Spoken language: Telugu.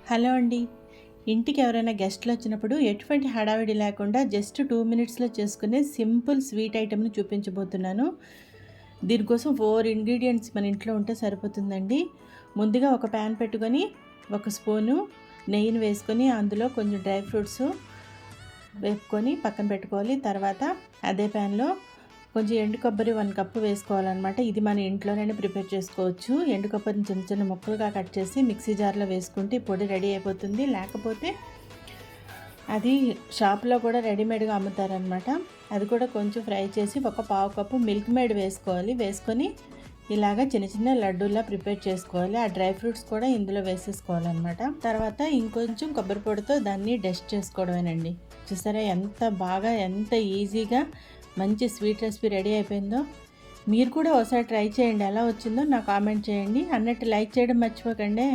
హలో అండి. ఇంటికి ఎవరైనా గెస్ట్‌లు వచ్చినప్పుడు ఎటువంటి హడావిడి లేకుండా జస్ట్ 2 మినిట్స్‌లో చేసుకునే సింపుల్ స్వీట్ ఐటెమ్‌ని చూపించబోతున్నాను. దీనికోసం 4 ఇంగ్రీడియెంట్స్ మన ఇంట్లో ఉంటే సరిపోతుందండి. ముందుగా ఒక పాన్ పెట్టుకొని, ఒక స్పూను నెయ్యిని వేసుకొని, అందులో కొంచెం డ్రై ఫ్రూట్స్ వేపుకొని పక్కన పెట్టుకోవాలి. తర్వాత అదే పాన్‌లో కొంచెం ఎండు కొబ్బరి 1 కప్పు వేసుకోవాలన్నమాట. ఇది మన ఇంట్లోనే ప్రిపేర్ చేసుకోవచ్చు. ఎండు కొబ్బరిని చిన్న చిన్న ముక్కలుగా కట్ చేసి మిక్సీ జార్లో వేసుకుంటే ఈ పొడి రెడీ అయిపోతుంది. లేకపోతే అది షాప్లో కూడా రెడీమేడ్గా అమ్ముతారనమాట. అది కూడా కొంచెం ఫ్రై చేసి ఒక పావు కప్పు మిల్క్ మేడ్ వేసుకోవాలి. వేసుకొని ఇలాగ చిన్న చిన్న లడ్డూలా ప్రిపేర్ చేసుకోవాలి. ఆ డ్రై ఫ్రూట్స్ కూడా ఇందులో వేసేసుకోవాలన్నమాట. తర్వాత ఇంకొంచెం కొబ్బరి పొడితో దాన్ని డస్ట్ చేసుకోవడమేనండి. చూసారా ఎంత ఈజీగా మంచి స్వీట్ రెసిపీ రెడీ అయిపోయిందో. మీరు కూడా ఒకసారి ట్రై చేయండి. ఎలా వచ్చిందో నాకు కామెంట్ చేయండి. అన్నట్టు లైక్ చేయడం మర్చిపోకండి.